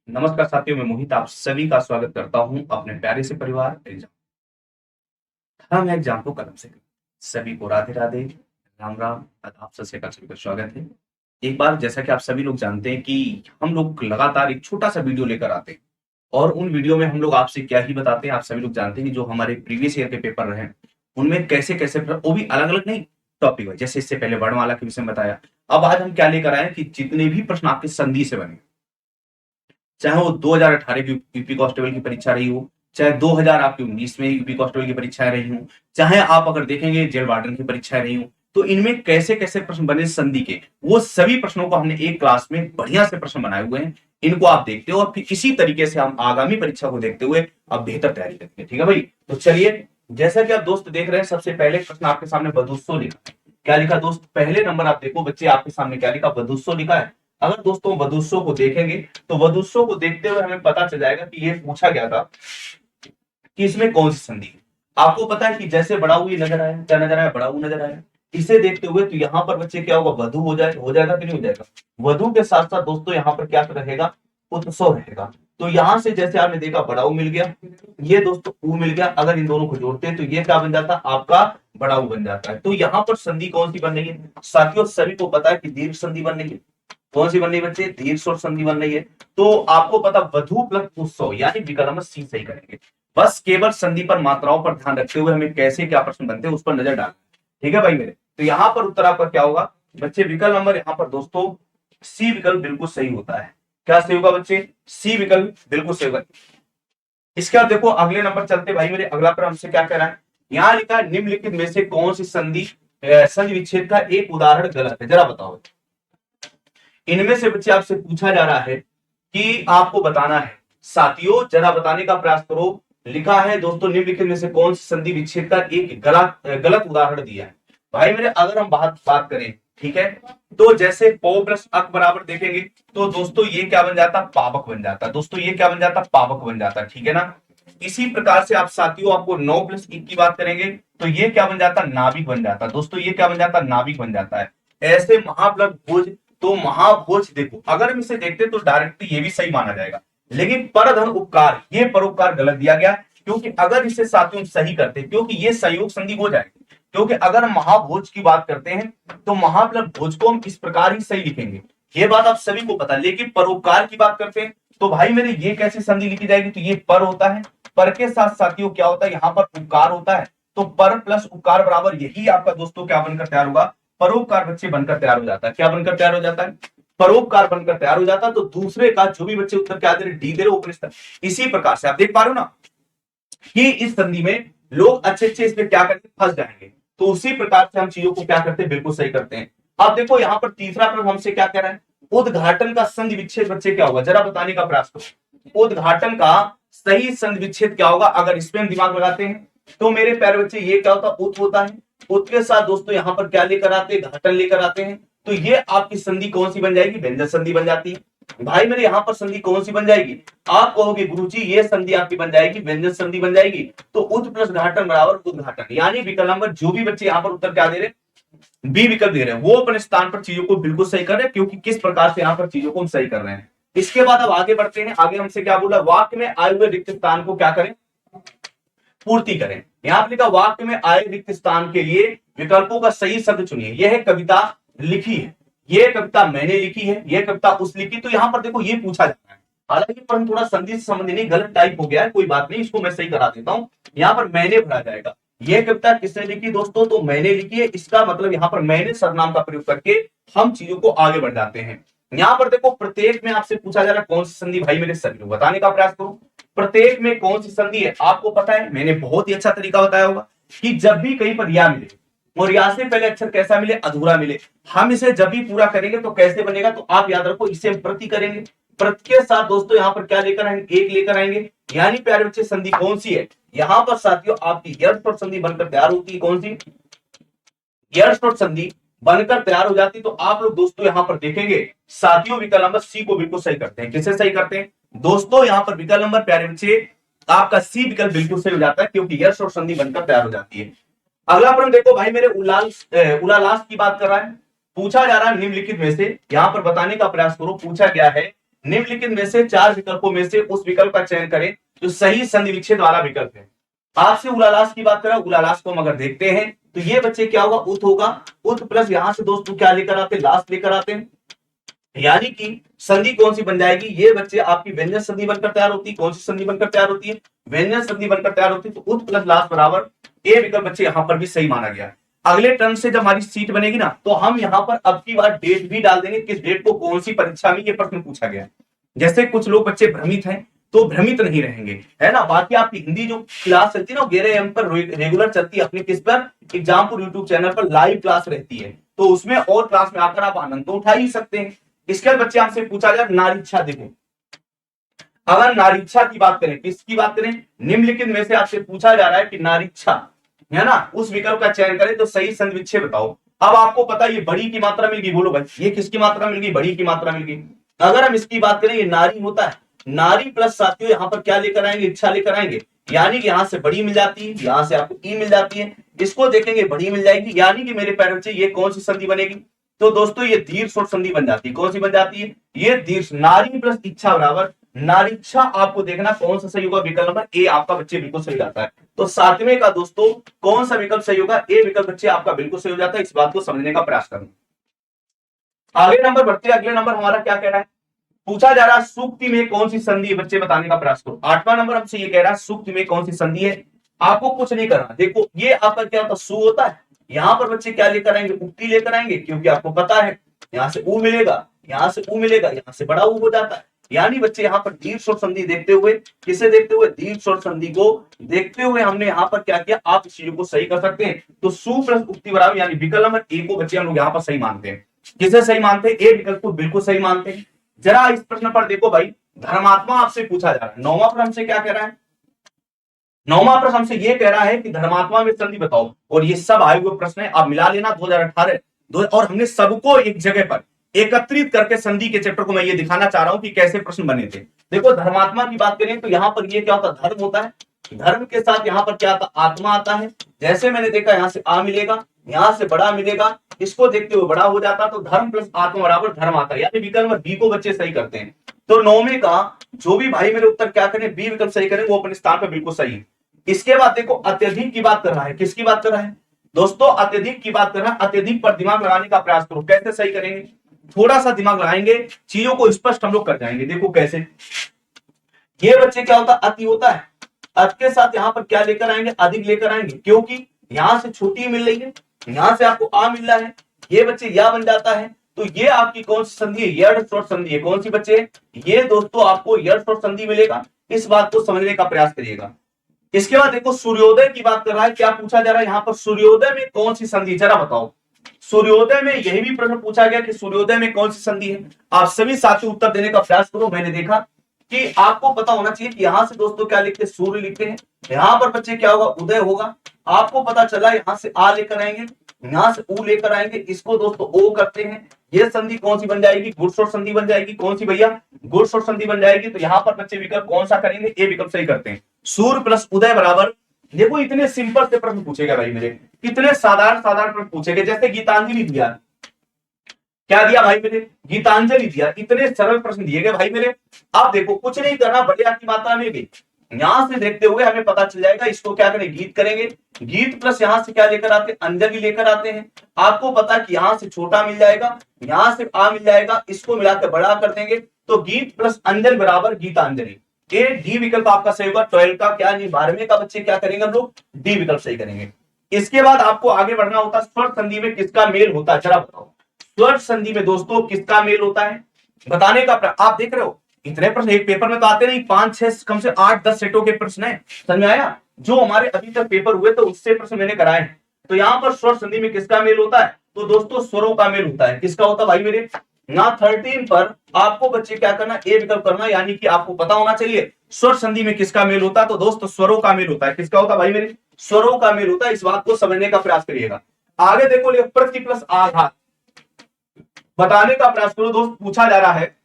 नमस्कार साथियों, मैं मोहित आप सभी का स्वागत करता हूं अपने प्यारे से परिवार एग्जाम। हम एग्जाम को कलम से सभी को राधे राधे, राम राम, आदाब, सत श्री अकाल, सभी का स्वागत है। एक बार जैसा कि आप सभी लोग जानते हैं कि हम लोग लगातार एक छोटा सा वीडियो लेकर आते हैं और उन वीडियो में हम लोग आपसे क्या ही बताते हैं। आप सभी लोग जानते हैं कि जो हमारे प्रीवियस ईयर के पेपर रहे उनमें कैसे कैसे वो भी अलग अलग नहीं टॉपिक है। जैसे इससे पहले वर्णमाला के विषय में बताया। अब आज हम क्या लेकर आए कि जितने भी प्रश्न आपके संधि से बने, चाहे वो 2018 की यूपी कांस्टेबल की परीक्षा रही हो, चाहे 2019 में यूपी कांस्टेबल की परीक्षाएं रही हो, चाहे आप अगर देखेंगे जेल वार्डन की परीक्षाएं रही हो, तो इनमें कैसे कैसे प्रश्न बने संधि के, वो सभी प्रश्नों को हमने एक क्लास में बढ़िया से प्रश्न बनाए हुए हैं। इनको आप देखते हो और फिर इसी तरीके से हम आगामी परीक्षा को देखते हुए अब बेहतर तैयारी करते हैं। ठीक है भाई, तो चलिए, जैसा कि आप दोस्त देख रहे हैं, सबसे पहले प्रश्न आपके सामने बदुस्सो लिखा है। क्या लिखा दोस्त? पहले नंबर आप देखो बच्चे, आपके सामने क्या लिखा? बदुस्सो लिखा है। अगर दोस्तों वधुस्सो को देखेंगे तो वधुस्सो को देखते हुए हमें पता चल जाएगा कि ये पूछा गया था कि इसमें कौन सी संधि है। आपको पता है कि जैसे बड़ा ऊ नजर आया, क्या नजर आया? बड़ा ऊ नजर आया। इसे देखते हुए तो यहाँ पर बच्चे क्या होगा? वधु हो जाएगा कि नहीं हो जाएगा? वधु के साथ साथ दोस्तों यहाँ पर क्या रहेगा? उत्सव रहेगा। तो यहां से जैसे आपने देखा बड़ा ऊ मिल गया, ये दोस्तों ऊ मिल गया। अगर इन दोनों को जोड़ते हैं तो ये क्या बन जाता है? आपका बड़ा ऊ बन जाता है। तो यहाँ पर संधि कौन सी बन रही है साथियों? सभी को पता है कि दीर्घ संधि बन रही है। कौन सी बन रही है बच्चे? दीर्घ स्वर संधि बन रही है। तो आपको पता वधु प्लस उत्सव यानी विकल्प नंबर सी सही करेंगे। बस केवल संधि पर मात्राओं पर ध्यान रखते हुए हमें कैसे क्या प्रश्न बनते हैं उस पर नजर डालना। ठीक है भाई मेरे? तो यहाँ पर उत्तर आपका क्या होगा बच्चे? विकल्प नंबर यहाँ पर दोस्तों सी विकल्प बिल्कुल सही होता है। क्या सही होगा बच्चे? सी विकल्प बिल्कुल सही होगा। इसके बाद देखो अगले नंबर चलते भाई मेरे। अगला पर हमसे क्या कह रहा है? यहाँ लिखा है निम्नलिखित में से कौन सी संधि विच्छेद का एक उदाहरण गलत है, जरा बताओ। इनमें से बच्चे आपसे पूछा जा रहा है कि आपको बताना है। साथियों जरा बताने का प्रयास करो। लिखा है दोस्तों निम्नलिखित में से कौन सी संधि विच्छेद का एक गलत उदाहरण दिया है। भाई मेरे अगर हम बात करें, ठीक है, तो जैसे पौ प्लस अक बराबर देखेंगे तो दोस्तों ये क्या बन जाता? पावक बन जाता। दोस्तों ये क्या बन जाता? पावक बन जाता। ठीक है ना? इसी प्रकार से आप साथियों आपको 9 प्लस 1 की बात करेंगे तो ये क्या बन जाता? नाभिक बन जाता। दोस्तों ये क्या बन जाता? नाभिक बन जाता है। ऐसे महाप्लग भुज, तो महाभोज देखो अगर हम इसे देखते तो डायरेक्टली ये भी सही माना जाएगा, लेकिन परधन उपकार ये परोपकार गलत दिया गया। क्योंकि अगर इसे साथियों सही करते, क्योंकि ये संयोग संधि हो जाएगी। क्योंकि अगर हम महाभोज की बात करते हैं तो महाप्लग भोज को हम इस प्रकार ही सही लिखेंगे, ये बात आप सभी को पता है। लेकिन परोपकार की बात करते हैं तो भाई मेरे ये कैसे संधि लिखी जाएगी? तो ये पर होता है, पर के साथ साथियों क्या होता है? यहाँ पर उपकार होता है। तो पर प्लस उपकार बराबर यही आपका दोस्तों क्या बनकर तैयार होगा? परोपकार बच्चे बनकर तैयार हो जाता है। क्या बनकर तैयार हो जाता है? परोपकार बनकर तैयार हो जाता है। तो दूसरे का जो भी बच्चे उत्तर क्या दे रहे? डी दे रहे उपनिषद। इसी प्रकार से आप देख पा रहे हो ना कि इस संधि में लोग अच्छे अच्छे इसमें क्या करते? फंस जाएंगे। तो उसी प्रकार से हम चीजों को क्या करते हैं? बिल्कुल सही करते हैं। अब देखो यहाँ पर तीसरा प्रश्न हमसे क्या कह रहा है? उद्घाटन का संधि विच्छेद बच्चे क्या होगा? जरा बताने का प्रयास करो। उद्घाटन का सही संधि विच्छेद क्या होगा? अगर इसमें हम दिमाग लगाते हैं तो मेरे प्यारे बच्चे ये क्या होता? उत होता है। उत के साथ दोस्तों यहाँ पर क्या लेकर आते हैं? घाटन लेकर आते हैं। तो ये आपकी संधि कौन सी बन जाएगी? व्यंजक संधि बन जाती है। भाई मेरे यहाँ पर संधि कौन सी बन जाएगी? आप कहोगे गुरुजी ये संधि आपकी बन जाएगी व्यंजक संधि बन जाएगी। तो उत प्लस घाटन बराबर उद्घाटन, यानी विकल्प नंबर जो भी बच्चे यहाँ पर उत्तर क्या दे रहे हैं? बी विकल्प दे रहे हैं, वो अपने स्थान पर चीजों को बिल्कुल सही कर रहे हैं। क्योंकि किस प्रकार से यहाँ पर चीजों को हम सही कर रहे हैं। इसके बाद अब आगे बढ़ते हैं। आगे हमसे क्या बोला? वाक्य में आए हुए रिक्त स्थान को क्या करें? पूर्ति करें। यहां पर लिखा वाक्य में आए रिक्त स्थान के लिए विकल्पों का सही शब्द चुनिए। यह कविता लिखी है, ये कविता मैंने लिखी है, यह कविता उस लिखी। तो यहां पर देखो ये पूछा जाता है। हालांकि प्रश्न थोड़ा संधि से संबंधित नहीं, गलत टाइप हो गया है, कोई बात नहीं, इसको मैं सही करा देता हूं। यहां पर मैंने भरा जाएगा। यह कविता किसने लिखी दोस्तों? तो मैंने लिखी है। इसका मतलब यहां पर मैंने सर्वनाम का प्रयोग करके हम चीजों को आगे बढ़ जाते हैं। यहां पर देखो प्रत्येक में आपसे पूछा जा रहा है कौन सी संधि। भाई मेरे सभी बताने का प्रयास करो प्रत्येक में कौन सी संधि है। आपको पता है मैंने बहुत ही अच्छा तरीका बताया होगा कि जब भी कहीं पर या मिले और या से पहले अक्षर कैसा मिले? अधूरा मिले। हम इसे जब भी पूरा करेंगे तो कैसे बनेगा? तो आप याद रखो इसे हम प्रति करेंगे। प्रति के साथ दोस्तों यहाँ पर क्या लेकर आएंगे? एक लेकर आएंगे। यानी प्यारे बच्चे संधि कौन सी है? यहाँ पर साथियों आपकी यर्थ और संधि बनकर तैयार होती है। कौन सी? यर्थ और संधि बनकर तैयार हो जाती। तो आप लोग दोस्तों यहाँ पर देखेंगे साथियों विकल्प नंबर सी को बिल्कुल सही करते हैं। किसे सही करते हैं दोस्तों? यहाँ पर विकल्प नंबर प्यारे बच्चे आपका सी विकल्प बिल्कुल सही हो जाता है, क्योंकि यश और संधि बनकर तैयार हो जाती है। अगला प्रश्न देखो भाई मेरे, उलालास की बात कर रहा है। पूछा जा रहा है निम्नलिखित में से, यहां पर बताने का प्रयास करो, पूछा गया है निम्नलिखित में से 4 विकल्पों में से उस विकल्प का चयन करें जो सही संधि विच्छेद वाला विकल्प है। आपसे उलालास की बात करें, उलालास को हम अगर देखते हैं तो ये बच्चे क्या होगा, उत होगा, उत प्लस यहां से दोस्तों क्या लेकर आते हैं, लास्ट लेकर आते हैं, यानी कि संधि कौन सी बन जाएगी, ये बच्चे आपकी व्यंजन संधि बनकर तैयार होती है। कौन सी संधि बनकर तैयार होती है, व्यंजन संधि बनकर तैयार होती है। तो उत प्लस लास्ट बराबर ए विकल्प बच्चे यहां पर भी सही माना गया। अगले टर्म से जब हमारी सीट बनेगी ना, तो हम यहां पर अब की बार डेट भी डाल देंगे, किस डेट को कौन सी परीक्षा में ये प्रश्न पूछा गया। जैसे कुछ लोग बच्चे भ्रमित हैं तो भ्रमित नहीं रहेंगे, है ना। बाकी आपकी हिंदी जो क्लास चलती है ना, 11 AM पर रेगुलर चलती है, अपने किस पर, एग्जामपुर यूट्यूब चैनल पर लाइव क्लास रहती है, तो उसमें और क्लास में आकर आप आनंद तो उठा ही सकते हैं। इसके बाद बच्चे आपसे पूछा जाए नारीच्छा, देखो अगर नारीच्छा की बात करें, किसकी बात करें, निम्नलिखित में से आपसे पूछा जा रहा है कि नारीच्छा, है ना, उस विकल्प का चयन करें तो सही संधि विच्छेद बताओ। अब आपको पता है ये बड़ी की मात्रा मिल गई, बोलो भाई ये किसकी मात्रा मिल गई, बड़ी की मात्रा मिल गई। अगर हम इसकी बात करें, ये नारी होता है, नारी प्लस साथियों यहां पर क्या लेकर आएंगे, इच्छा लेकर आएंगे, यानी कि यहां से बड़ी मिल जाती है, यहां से आपको ई मिल जाती है, इसको देखेंगे बड़ी मिल जाएगी, यानी कि मेरे पैर बच्चे ये कौन सी संधि बनेगी, तो दोस्तों ये दीर्घ स्वर संधि बन जाती है। कौन सी बन जाती है, ये दीर्घ, नारी प्लस इच्छा बराबर नारीच्छा। आपको देखना कौन सा सही होगा, विकल्प नंबर ए आपका बच्चे बिल्कुल सही जाता है। तो 7वें का दोस्तों कौन सा विकल्प सही होगा, ए विकल्प बच्चे आपका बिल्कुल सही हो जाता है। इस बात को समझने का प्रयास करना। आगे नंबर बढ़ते हैं, अगले नंबर हमारा क्या कह रहा है, पूछा जा रहा है सूक्ति में कौन सी संधि है, बच्चे बताने का प्रयास करो। 8वां नंबर हमसे ये कह रहा है सूक्ति में कौन सी संधि है, आपको कुछ नहीं करना। देखो ये आपका क्या होता है, सु होता है, यहां पर बच्चे क्या लेकर आएंगे, उक्ति लेकर आएंगे, क्योंकि आपको पता है यहां से ऊ मिलेगा, यहां से ऊ मिलेगा, यहां से बड़ा ऊ हो जाता है, यानी बच्चे यहाँ पर दीर्घ स्वर संधि देखते हुए, किसे देखते हुए, दीर्घ स्वर संधि को देखते हुए हमने यहाँ पर क्या किया, आप इस चीज को सही कर सकते हैं। तो सु प्लस उक्ति बराबर, यानी विकल्प नंबर ए को बच्चे हम लोग यहाँ पर सही मानते हैं। किसे सही मानते हैं, ए विकल्प को बिल्कुल सही मानते हैं। जरा इस प्रश्न पर देखो भाई, धर्मात्मा आपसे पूछा जा रहा है। 9वां प्रश्न हमसे क्या कह रहा है, 9वां प्रश्न हमसे ये कह रहा है कि धर्मात्मा में संधि बताओ, और ये सब आए हुए प्रश्न है, आप मिला लेना 2018 और हमने सबको एक जगह पर एकत्रित करके संधि के चैप्टर को मैं ये दिखाना चाह रहा हूं कि कैसे प्रश्न बने थे। देखो धर्मात्मा की बात करें तो यहाँ पर ये क्या होता है, धर्म होता है, धर्म के साथ यहाँ पर क्या आता, आत्मा आता है। जैसे मैंने देखा यहाँ से आ मिलेगा, यहाँ से बड़ा मिलेगा, इसको देखते हुए बड़ा हो जाता, तो धर्म प्लस आत्मा बराबर धर्म आता है, यानी विकल्प नंबर बी को बच्चे सही करते हैं। तो 9वें का जो भी भाई मेरे उत्तर क्या करें, बी विकल्प सही करें, वो अपने स्थान पर बिल्कुल सही है। इसके बाद देखो अत्यधिक की बात कर रहा है, किसकी बात कर रहा है दोस्तों, अत्यधिक की बात कर रहा है। अत्यधिक पर दिमाग लगाने का प्रयास करो, कैसे सही करेंगे, थोड़ा सा दिमाग लगाएंगे, चीजों को स्पष्ट हम लोग कर जाएंगे। देखो कैसे, ये बच्चे क्या होता है, अति होता है, अति के साथ यहाँ पर क्या लेकर आएंगे, अधिक लेकर आएंगे, क्योंकि यहां से छोटी मिल रही है, यहां से आपको आ मिल रहा है, ये बच्चे या बन जाता है। तो ये आपकी कौन सी संधि है, यड़ स्वर संधि है। कौन सी बच्चे, ये दोस्तों आपको यड़ स्वर संधि मिलेगा, इस बात को समझने का प्रयास करिएगा। इसके बाद देखो सूर्योदय की बात कर रहा है, क्या पूछा जा रहा है यहाँ पर, सूर्योदय में कौन सी संधि, जरा बताओ। सूर्योदय में यही भी प्रश्न पूछा गया कि सूर्योदय में कौन सी संधि है। आप सभी साथी उत्तर देने का प्रयास करो। मैंने देखा कि आपको पता होना चाहिए कि यहां से दोस्तों क्या लिखते हैं, सूर्य लिखते हैं, यहां पर बच्चे क्या होगा, उदय होगा। आपको पता चला यहां से आ लेकर आएंगे, यहां से ऊ लेकर आएंगे, इसको दोस्तों ओ करते हैं। ये संधि कौन सी बन जाएगी, गुणस्वर संधि बन जाएगी। कौन सी भैया, गुणस्वर संधि बन जाएगी। तो यहाँ पर बच्चे विकल्प कौन सा करेंगे, ए विकल्प सही करते हैं। सूर्य प्लस उदय बराबर, देखो इतने सिंपल से प्रश्न पूछेगा भाई मेरे, कितने साधारण साधारण प्रश्न पूछेगा। जैसे गीतांजलि दिया, क्या दिया भाई मेरे, गीतांजलि दिया, इतने सरल प्रश्न दिए गए भाई मेरे। आप देखो कुछ नहीं करना, बढ़िया की मात्रा में भी यहां से देखते हुए हमें पता चल जाएगा। इसको क्या करें, गीत करेंगे, गीत प्लस यहां से क्या लेकर आते हैं, अंजलि लेकर आते हैं। आपको पता कि यहां से छोटा मिल जाएगा, यहां से आ मिल जाएगा, इसको मिलाकर बड़ा कर देंगे, तो गीत प्लस अंजलि बराबर गीतांजलि। ए डी विकल्प आपका सही होगा। 12 का क्या नहीं, 12वें का बच्चे क्या करेंगे हम लोग, डी विकल्प सही करेंगे। इसके बाद आपको आगे बढ़ना होता है, स्वर संधि में किसका मेल होता है, जरा बताओ। स्वर संधि में दोस्तों किसका मेल होता है, बताने का आप देख रहे हो इतने प्रश्न एक पेपर में तो आते नहीं, 5-6 कम से 8-10 सेटों के प्रश्न है, समझ में आया। जो हमारे अभी तक पेपर हुए तो उससे प्रश्न मैंने कराए हैं। तो यहाँ पर स्वर संधि में किसका मेल होता है, तो दोस्तों स्वरों का मेल होता है। किसका होता है भाई मेरे, ना 13 पर आपको बच्चे क्या करना, ए विकल्प करना, यानी कि आपको पता होना चाहिए स्वर संधि में किसका मेल होता है। तो दोस्तों स्वरों का मेल होता है। किसका होता है भाई मेरे, स्वरों का मेल होता है। इस बात को समझने का प्रयास करिएगा। आगे देखो, प्रति प्लस आघात बताने का प्रयास करो। दोस्त पूछा जा रहा है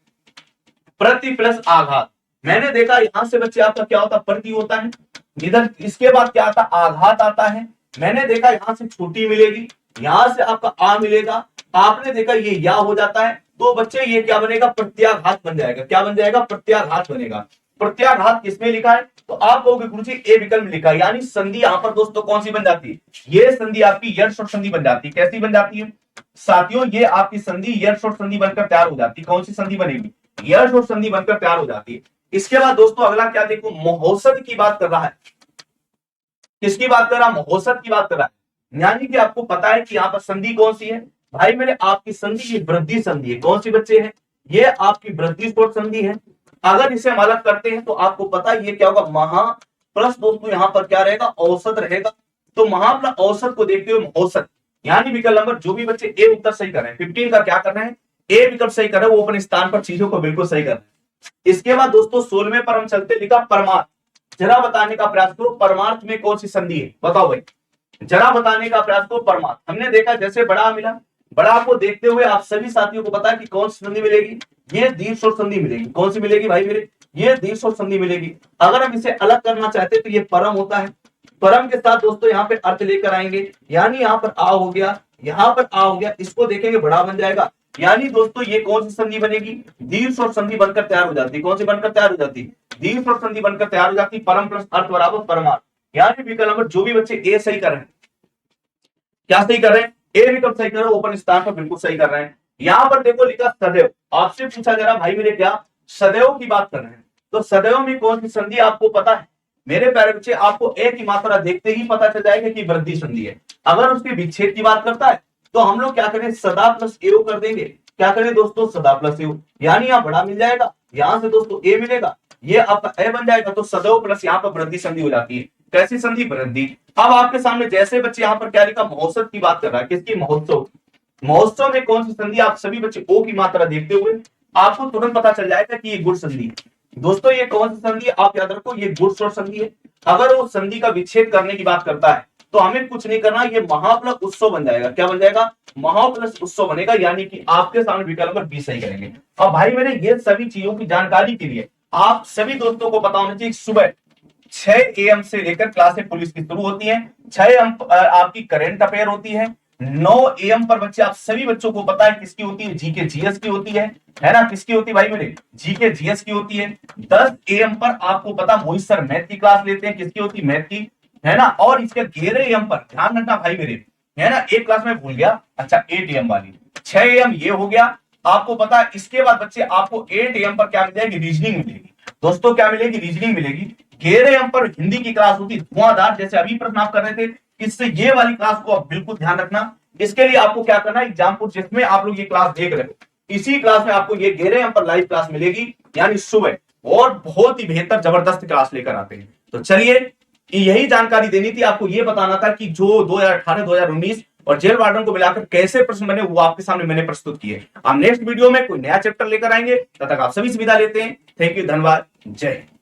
प्रति प्लस आघात। मैंने देखा यहां से बच्चे आपका क्या होता है, प्रति होता है, इधर इसके बाद क्या आता है, आघात आता है। मैंने देखा यहां से छोटी मिलेगी, यहां से आपका आ मिलेगा, आपने देखा ये या हो जाता है, तो बच्चे ये क्या बनेगा, प्रत्याघात बन जाएगा। क्या बन जाएगा, प्रत्याघात बनेगा। प्रत्याघात किसमें लिखा है, तो आप कहोगे गुरुजी ए विकल्प में लिखा है, यानी संधि यहां पर दोस्तों कौन सी बन जाती है, ये संधि आपकी यश और संधि बन जाती है। कैसी बन जाती है साथियों, ये आपकी संधि यश और संधि बनकर तैयार हो जाती है। कौन सी संधि बनेगी, यश और संधि बनकर तैयार हो जाती है। इसके बाद दोस्तों अगला क्या देखो, महोसद की बात कर रहा है। किसकी बात कर रहा है, महोसद की बात कर रहा है। यानी कि आपको पता है कि यहाँ पर संधि कौन सी है भाई मेरे, आपकी संधि ये वृद्धि संधि है। कौन सी बच्चे है, ये आपकी वृद्धि स्फोट संधि है। अगर इसे हम अलग करते हैं तो आपको पता है ये क्या होगा, महा प्लस दोस्तों यहाँ पर क्या रहेगा, औसत रहेगा। तो महा प्लस औसत को देखते हुए औसत, यानी विकल्प नंबर जो भी बच्चे ए उत्तर सही कर रहे हैं, 15 का क्या कर रहे हैं, ए विकल्प सही कर रहे हैं, वो अपने स्थान पर चीजों को बिल्कुल सही कर रहे हैं। इसके बाद दोस्तों 16वें पर हम चलते, लिखा परमार्थ। जरा बताने का प्रयास करो परमार्थ में कौन सी संधि है, बताओ भाई, जरा बताने का प्रयास करो परमार्थ। हमने देखा जैसे बड़ा मिला, बड़ा को देखते हुए आप सभी साथियों को पता है कि कौन सी संधि मिलेगी, ये दीर्घ स्वर संधि मिलेगी। कौन सी मिलेगी भाई मेरे, ये दीर्घ स्वर संधि मिलेगी। अगर हम इसे अलग करना चाहते हैं तो ये परम होता है, परम के साथ दोस्तों यहाँ पे अर्थ लेकर आएंगे, यानी यहाँ पर आ हो गया, यहाँ पर आ हो गया, इसको देखेंगे बड़ा बन जाएगा। यानी दोस्तों ये कौन सी संधि बनेगी, दीर्घ स्वर संधि बनकर तैयार हो जाती है। कौन सी बनकर तैयार हो जाती है, दीर्घ स्वर संधि बनकर तैयार हो जाती है। परम प्लस अर्थ बराबर परमार्थ। यानी विकल्प नंबर जो भी बच्चे ए सही कर रहे हैं, क्या सही कर रहे हैं, ए विकल्प सही कर रहे हैं, ओपन स्थान पर बिल्कुल सही कर रहे हैं। यहां पर देखो लिखा सदैव, आपसे पूछा जा रहा भाई मेरे क्या सदैव की बात कर रहे हैं, तो सदैव में कौन सी संधि आपको पता है मेरे प्यारे बच्चे, आपको ए की मात्रा देखते ही पता चल जाएगा कि वृद्धि संधि है। अगर उसके विच्छेद की बात करता है तो हम लोग क्या करें, सदा प्लस एव कर देंगे। क्या करें दोस्तों, सदा प्लस एव, यानी यहाँ बड़ा मिल जाएगा, यहां से दोस्तों ए मिलेगा, ये आपका ए बन जाएगा, तो सदैव प्लस यहाँ पर वृद्धि संधि हो जाती है। कैसी संधि, वृद्धि। अब आपके सामने जैसे बच्चे यहाँ पर क्या लिखा, महोत्सव की बात कर रहा है, किसकी, महोत्सव। महोत्सव में कौन सी संधि, आप सभी बच्चे ओ की मात्रा देखते हुए आपको तुरंत पता चल जाएगा कि ये गुण संधि है। दोस्तों ये कौन सी संधि है, आप याद रखो ये गुण स्वर संधि है। अगर वो संधि का विच्छेद करने की बात करता है तो हमें कुछ नहीं करना, ये महाप्लस उत्सव बन जाएगा। क्या बन जाएगा, महाप्लस उत्सव बनेगा, यानी कि आपके सामने विकल्प नंबर बी सही करेंगे। अब भाई मेरे ये सभी चीजों की जानकारी के लिए आप सभी दोस्तों को पता होना चाहिए, सुबह 6 AM से लेकर क्लासें पुलिस की शुरू होती हैं, 6 AM आपकी करंट अफेयर होती है, 9 AM पर बच्चे आप सभी बच्चों को पता है किसकी होती है, जीके जीएस की होती है ना, किसकी होती है भाई मेरे, जीके जीएस की होती है। 10 AM पर आपको पता मोहित सर मैथ की क्लास लेते हैं, किसकी होती है, मैथ की, है ना। और इसके 11 AM पर ध्यान रखना भाई मेरे, है ना, एक क्लास में भूल गया, अच्छा 8 AM वाली, 6 AM ये हो गया आपको पता है। इसके बाद बच्चे आपको 8 AM पर क्या मिल जाएगी, रीजनिंग मिलेगी। दोस्तों क्या मिलेगी, रीजनिंग मिलेगी। 11 AM पर हिंदी की क्लास होती है धुआंधार, जैसे अभी प्रश्न आप कर रहे थे, इससे ये वाली क्लास को आप बिल्कुल ध्यान रखना। इसके लिए आपको क्या करना है, एग्जाम्पल जिसमें आप लोग ये क्लास देख रहे हो, इसी क्लास में आपको ये 11 AM पर लाइव क्लास मिलेगी, यानी सुबह, और बहुत ही बेहतर जबरदस्त क्लास लेकर आते हैं। तो चलिए यही जानकारी देनी थी आपको, ये बताना था कि जो 2018, 2019 और जेल वार्डन को मिलाकर कैसे प्रश्न बने वो आपके सामने मैंने प्रस्तुत किए। हम नेक्स्ट वीडियो में कोई नया चैप्टर लेकर आएंगे, तब तक आप सभी सुविधा लेते हैं। थैंक यू, धन्यवाद, जय हिंद।